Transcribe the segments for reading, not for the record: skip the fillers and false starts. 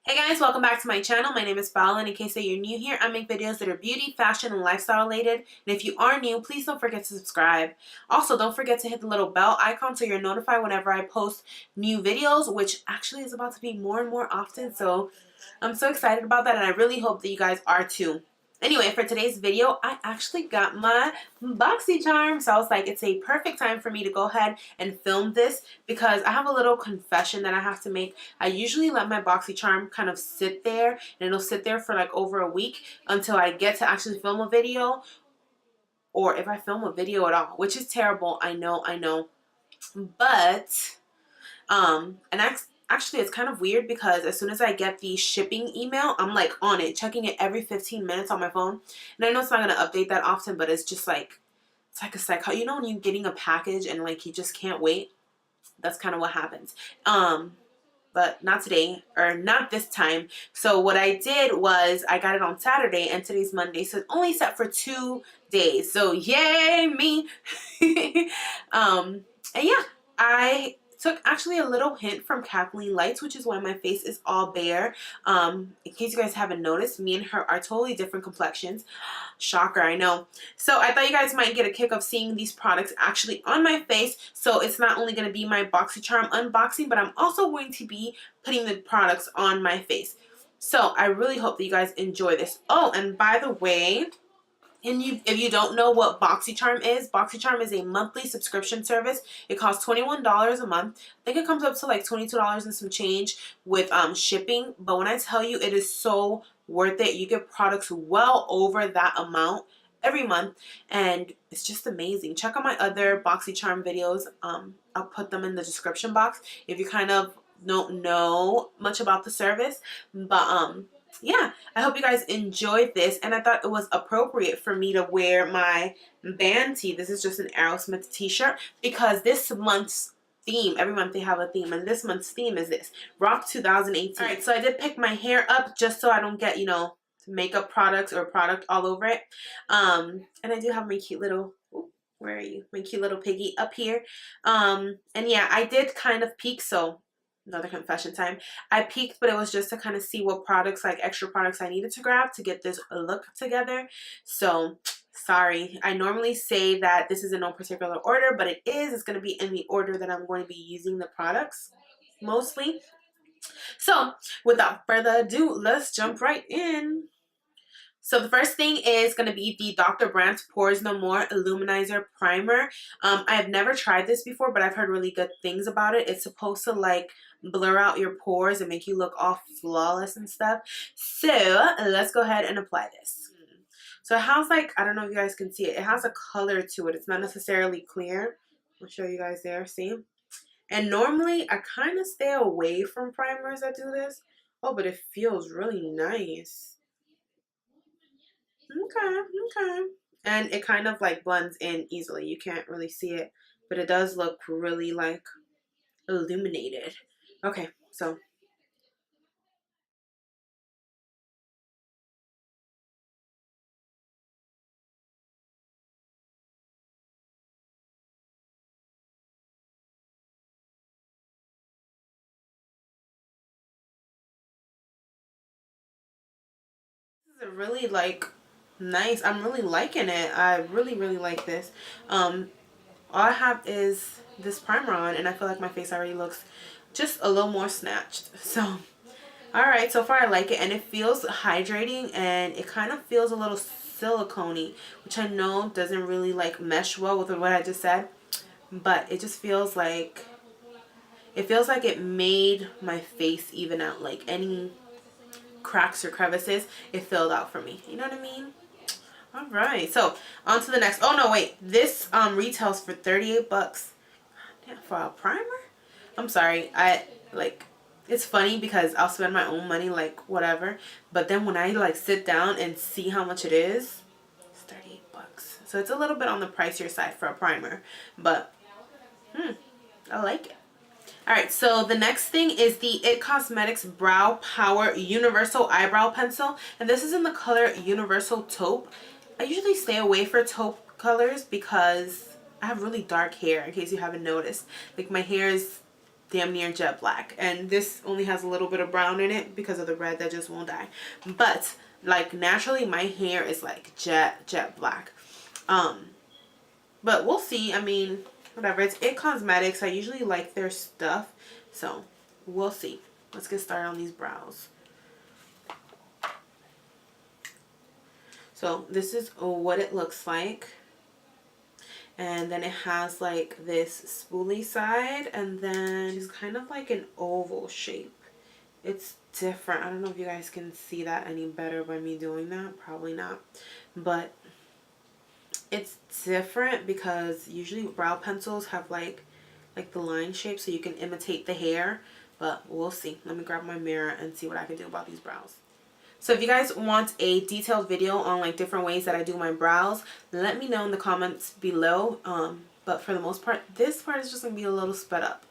Hey guys, welcome back to my channel. My name is Paola, and in case that you're new here, I make videos that are beauty, fashion, and lifestyle related. And if you are new, please don't forget to subscribe. Also, don't forget to hit the little bell icon so you're notified whenever I post new videos, which actually is about to be more and more often. So I'm so excited about that, and I really hope that you guys are too. Anyway, for today's video, I actually got my BoxyCharm. So I was like, it's a perfect time for me to go ahead and film this because I have a little confession that I have to make. I usually let my BoxyCharm kind of sit there, and it'll sit there for like over a week until I get to actually film a video, or if I film a video at all, which is terrible. I know. But and actually it's kind of weird because as soon as I get the shipping email, I'm like on it, checking it every 15 minutes on my phone. And I know it's not going to update that often, but it's just like, it's like a psycho. You know when you're getting a package and like you just can't wait? That's kind of what happens. But not today, or not this time. So what I did was I got it on Saturday and today's Monday, so it's only set for 2 days. So yay me. And yeah, I took actually a little hint from Kathleen Lights, which is why my face is all bare. In case you guys haven't noticed, me and her are totally different complexions. Shocker, I know. So I thought you guys might get a kick of seeing these products actually on my face. So it's not only going to be my BoxyCharm unboxing, but I'm also going to be putting the products on my face. So I really hope that you guys enjoy this. Oh, and by the way, if you don't know what BoxyCharm is a monthly subscription service. It costs $21 a month. I think it comes up to like $22 and some change with shipping. But when I tell you, it is so worth it. You get products well over that amount every month, and it's just amazing. Check out my other BoxyCharm videos. I'll put them in the description box if you kind of don't know much about the service. But yeah, I hope you guys enjoyed this, and I thought it was appropriate for me to wear my band tee. This is just an Aerosmith t-shirt because this month's theme, every month they have a theme, and this month's theme is this, Rock 2018. Alright, so I did pick my hair up just so I don't get, you know, makeup products or product all over it. And I do have my cute little, where are you? My cute little piggy up here. And yeah, I did kind of peek, so another confession time. I peeked, but it was just to kind of see what products, like extra products I needed to grab to get this look together. So sorry, I normally say that this is in no particular order, but it is. It's going to be in the order that I'm going to be using the products mostly. So without further ado, let's jump right in. So the first thing is going to be the Dr.Brandt Pores No More Luminizer Primer. I have never tried this before, but I've heard really good things about it. It's supposed to like blur out your pores and make you look all flawless and stuff. So let's go ahead and apply this. So it has like, I don't know if you guys can see it. It has a color to it. It's not necessarily clear. I'll show you guys there. See? And normally I kind of stay away from primers that do this. Oh, but it feels really nice. Okay. And it kind of like blends in easily. You can't really see it, but it does look really like illuminated. Okay, so this is a really like nice. I'm really liking it. I really like this. All I have is this primer on, and I feel like my face already looks just a little more snatched. So alright, so far I like it, and it feels hydrating, and it kind of feels a little silicone-y, which I know doesn't really like mesh well with what I just said, but it just feels like it made my face even out. Like any cracks or crevices, it filled out for me. You know what I mean? Alright, so on to the next. Oh no, wait. This retails for 38 bucks. Damn, for a primer? I'm sorry. It's funny because I'll spend my own money like whatever, but then when I like sit down and see how much it is, it's 38 bucks. So it's a little bit on the pricier side for a primer, but I like it. Alright, so the next thing is the It Cosmetics Brow Power Universal Eyebrow Pencil, and this is in the color Universal Taupe. I usually stay away for taupe colors because I have really dark hair, in case you haven't noticed. Like my hair is damn near jet black, and this only has a little bit of brown in it because of the red that just won't dye. But like naturally my hair is like jet black. But we'll see. I mean, whatever. It's It Cosmetics. I usually like their stuff, so we'll see. Let's get started on these brows. So this is what it looks like. And then it has like this spoolie side, and then it's kind of like an oval shape. It's different. I don't know if you guys can see that any better by me doing that. Probably not. But it's different because usually brow pencils have like the line shape so you can imitate the hair. But we'll see. Let me grab my mirror and see what I can do about these brows. So if you guys want a detailed video on like different ways that I do my brows, let me know in the comments below. But for the most part, this part is just going to be a little sped up.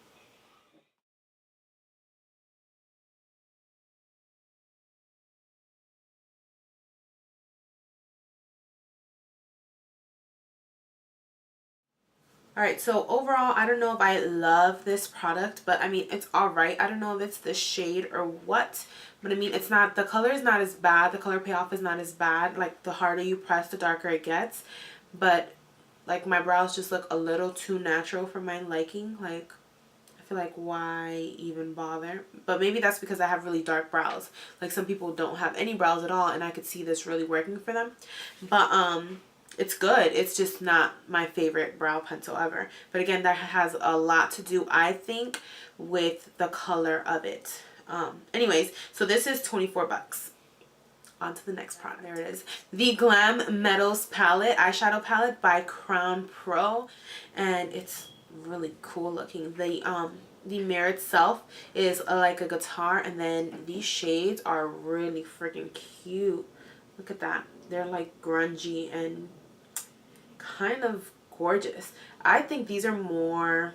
Alright, so overall, I don't know if I love this product, but I mean, it's alright. I don't know if it's the shade or what, but I mean, it's not, the color is not as bad. The color payoff is not as bad. Like, the harder you press, the darker it gets. But, like, my brows just look a little too natural for my liking. Like, I feel like, why even bother? But maybe that's because I have really dark brows. Like, some people don't have any brows at all, and I could see this really working for them. But, it's good. It's just not my favorite brow pencil ever. But again, that has a lot to do, I think, with the color of it. Anyways, so this is 24 bucks. On to the next product. There it is. The Glam Metals palette, eyeshadow palette by Crown Pro. And it's really cool looking. The mirror itself is like a guitar, and then these shades are really freaking cute. Look at that. They're like grungy and kind of gorgeous. I think these are more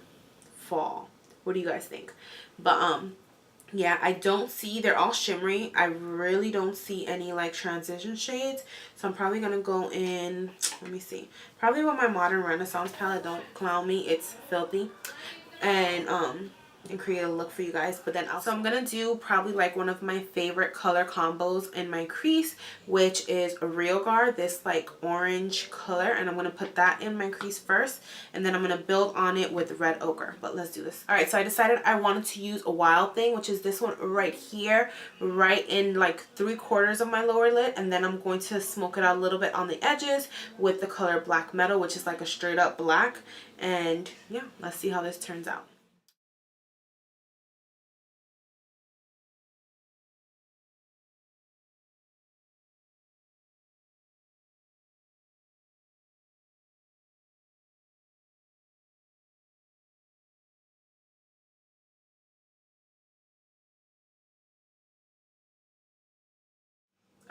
fall. What do you guys think? But yeah, I don't see, they're all shimmery. I really don't see any like transition shades, so I'm probably gonna go in, let me see, probably with my Modern Renaissance palette. Don't clown me, it's filthy. And create a look for you guys. But then also I'm gonna do probably like one of my favorite color combos in my crease, which is a Real Guard, this like orange color, and I'm gonna put that in my crease first, and then I'm gonna build on it with red ochre. But let's do this. All right, so I decided I wanted to use a Wild Thing, which is this one right here, right in like 3/4 of my lower lid, and then I'm going to smoke it out a little bit on the edges with the color Black Metal, which is like a straight up black. And yeah, let's see how this turns out.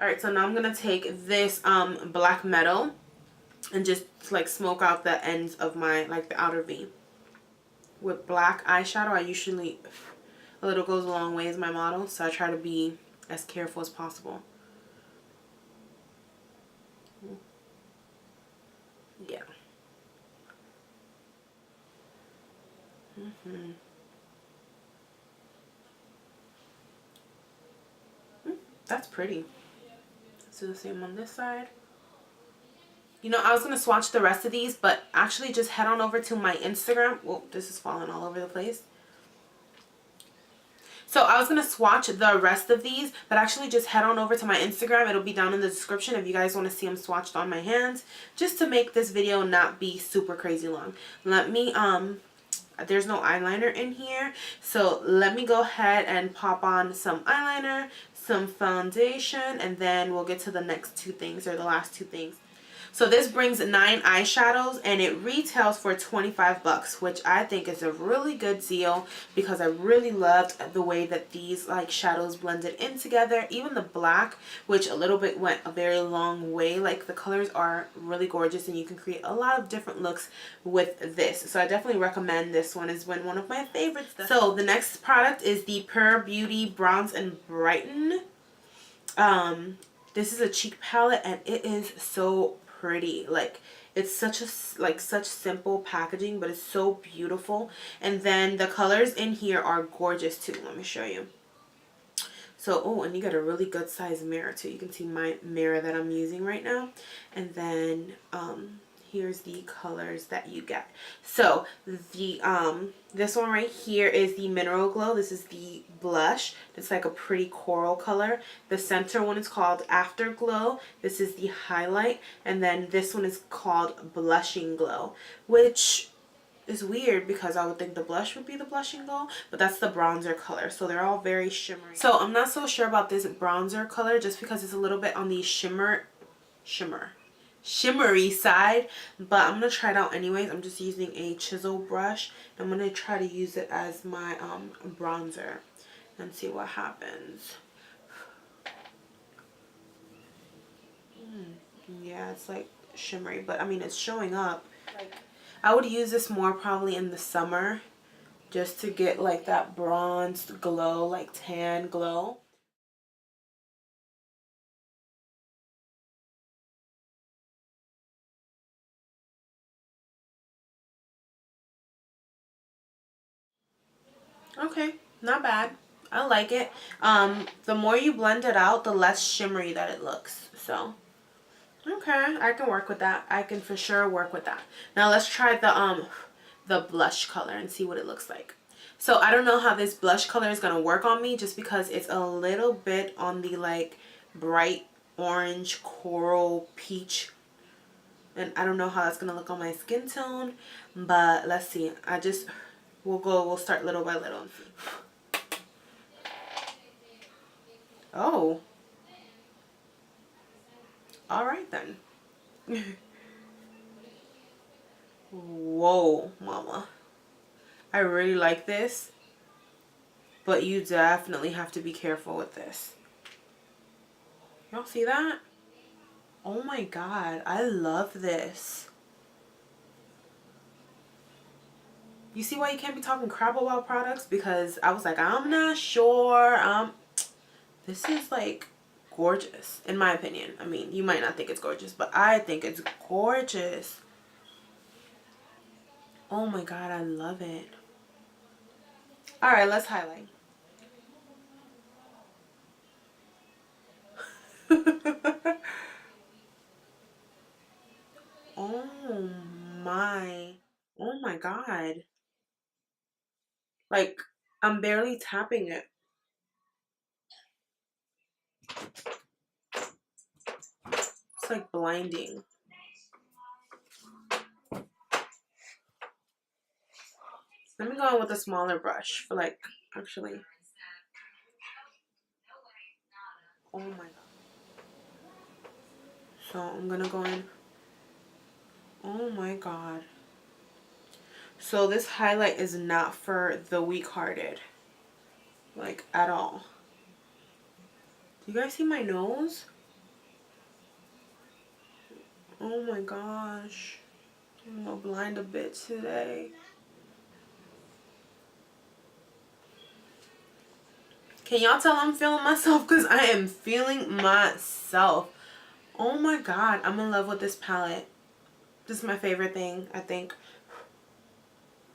Alright, so now I'm going to take this Black Metal and just like smoke out the ends of my, like the outer V. With black eyeshadow, I usually, a little goes a long way is my motto, so I try to be as careful as possible. Yeah. That's pretty. Let's do the same on this side. You know, I was going to swatch the rest of these, but actually just head on over to my Instagram. Whoa, this is falling all over the place. So I was going to swatch the rest of these, but actually just head on over to my Instagram. It'll be down in the description if you guys want to see them swatched on my hands, just to make this video not be super crazy long. Let me, there's no eyeliner in here, so let me go ahead and pop on some eyeliner, some foundation, and then we'll get to the next two things, or the last two things. So this brings 9 eyeshadows, and it retails for 25 bucks, which I think is a really good deal because I really loved the way that these like shadows blended in together. Even the black, which a little bit went a very long way. Like, the colors are really gorgeous, and you can create a lot of different looks with this. So I definitely recommend this one. It's been one of my favorites. So the next product is the Pure Beauty Bronze and Brighten. This is a cheek palette, and it is so pretty. Like, it's such a such simple packaging, but it's so beautiful. And then the colors in here are gorgeous too. Let me show you. So, oh, and you got a really good size mirror too. You can see my mirror that I'm using right now. And then here's the colors that you get. So the this one right here is the Mineral Glow. This is the blush. It's like a pretty coral color. The center one is called Afterglow. This is the highlight. And then this one is called Blushing Glow, which is weird because I would think the blush would be the blushing glow, but that's the bronzer color. So they're all very shimmery. So I'm not so sure about this bronzer color just because it's a little bit on the shimmery side, but I'm gonna try it out anyways. I'm just using a chisel brush. I'm gonna try to use it as my bronzer and see what happens. Yeah, it's like shimmery, but I mean it's showing up. I would use this more probably in the summer just to get like that bronzed glow, like tan glow. Okay, not bad. I like it. The more you blend it out, the less shimmery that it looks. So, okay, I can work with that. I can for sure work with that. Now let's try the blush color and see what it looks like. So I don't know how this blush color is going to work on me just because it's a little bit on the like bright orange coral peach, and I don't know how that's going to look on my skin tone, but let's see. We'll start little by little and see. Oh. All right then. Whoa, mama. I really like this, but you definitely have to be careful with this. Y'all see that? Oh my god, I love this. You see why you can't be talking crap about products? Because I was like, I'm not sure. This is like gorgeous, in my opinion. I mean, you might not think it's gorgeous, but I think it's gorgeous. Oh my god, I love it. Alright, let's highlight. Oh my. Oh my god. Like, I'm barely tapping it. It's like blinding. Let me go in with a smaller brush for like, actually. Oh my god. So I'm gonna go in. Oh my god. So this highlight is not for the weak-hearted. Like, at all. Do you guys see my nose? Oh my gosh. I'm gonna blind a bit today. Can y'all tell I'm feeling myself? Because I am feeling myself. Oh my god. I'm in love with this palette. This is my favorite thing, I think.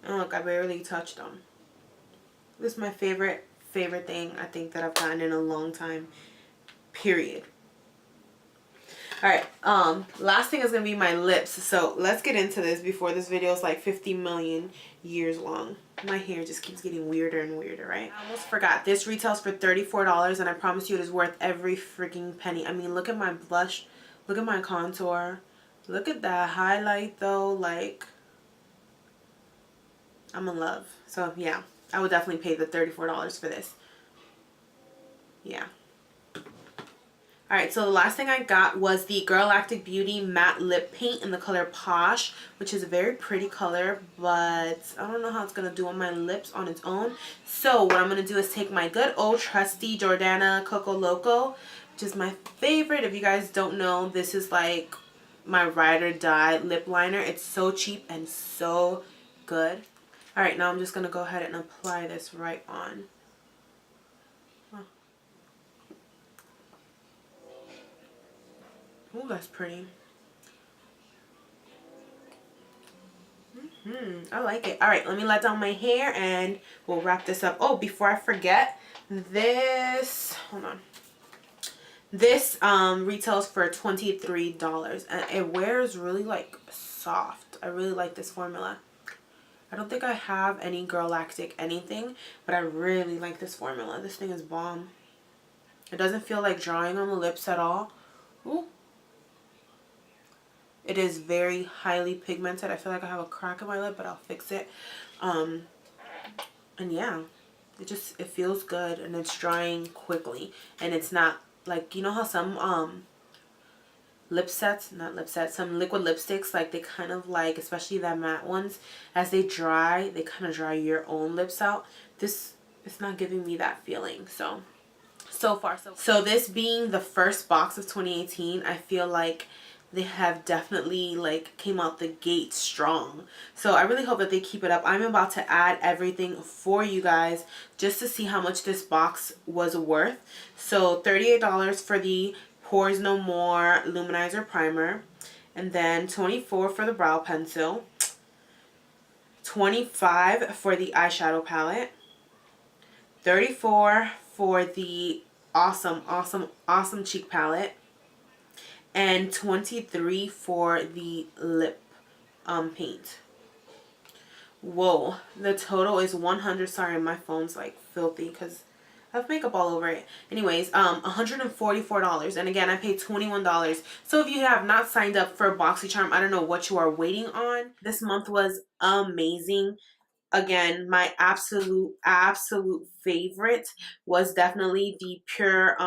And look, I barely touched them. This is my favorite thing I think that I've gotten in a long time. Period. Alright, last thing is going to be my lips. So let's get into this before this video is like 50 million years long. My hair just keeps getting weirder and weirder, right? I almost forgot. This retails for $34 and I promise you it is worth every freaking penny. I mean, look at my blush. Look at my contour. Look at that highlight though. Like, I'm in love. So yeah, I would definitely pay the $34 for this. Yeah. Alright, so the last thing I got was the Girlactik Beauty Matte Lip Paint in the color Posh, which is a very pretty color, but I don't know how it's going to do on my lips on its own. So what I'm going to do is take my good old trusty Jordana Coco Loco, which is my favorite. If you guys don't know, this is like my ride or die lip liner. It's so cheap and so good. Alright, now I'm just going to go ahead and apply this right on. Oh, that's pretty. I like it. All right, let me let down my hair and we'll wrap this up. Oh, before I forget, this, hold on. This retails for $23 and it wears really like soft. I really like this formula. I don't think I have any Girlactik anything, but I really like this formula. This thing is bomb. It doesn't feel like drying on the lips at all. Ooh. It is very highly pigmented. I feel like I have a crack in my lip, but I'll fix it. And yeah, it feels good and it's drying quickly. And it's not like, you know how some some liquid lipsticks, like they kind of like, especially the matte ones, as they dry, they kind of dry your own lips out. This, it's not giving me that feeling. So far, so this being the first box of 2018, I feel like they have definitely like came out the gate strong. So I really hope that they keep it up. I'm about to add everything for you guys just to see how much this box was worth. So $38 for the Pores No More Luminizer Primer, and then $24 for the brow pencil, $25 for the eyeshadow palette, $34 for the awesome cheek palette, and $23 for the lip paint. Whoa, the total is $100. Sorry, my phone's like filthy because I have makeup all over it. Anyways, $144, and again, I paid $21. So if you have not signed up for BoxyCharm, I don't know what you are waiting on. This month was amazing. Again, my absolute favorite was definitely the Pure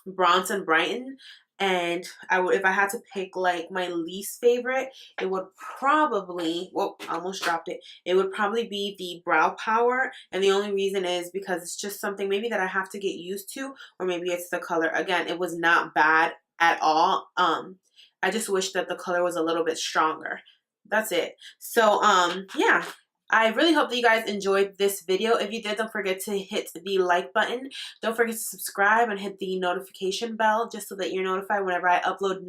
Bronze and Brighten. And if I had to pick like my least favorite, it would probably, whoa, I almost dropped it. It would probably be the Brow Power. And the only reason is because it's just something maybe that I have to get used to, or maybe it's the color. Again, it was not bad at all. I just wish that the color was a little bit stronger. That's it. So, yeah. I really hope that you guys enjoyed this video. If you did, don't forget to hit the like button. Don't forget to subscribe and hit the notification bell just so that you're notified whenever I upload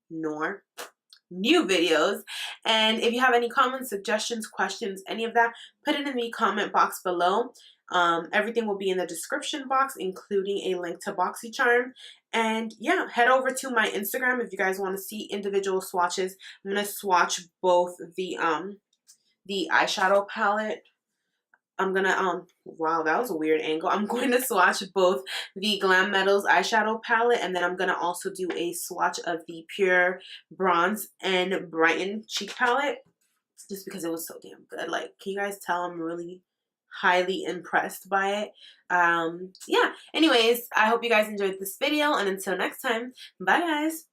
new videos. And if you have any comments, suggestions, questions, any of that, put it in the comment box below. Everything will be in the description box, including a link to BoxyCharm. And yeah, head over to my Instagram if you guys want to see individual swatches. I'm going to swatch both the eyeshadow palette. I'm gonna wow, that was a weird angle. I'm going to swatch both the Glam Metals eyeshadow palette, and then I'm gonna also do a swatch of the Pure Bronze and Brighten cheek palette, just because it was so damn good. Like, can you guys tell I'm really highly impressed by it? Yeah, anyways, I hope you guys enjoyed this video, and until next time, bye guys.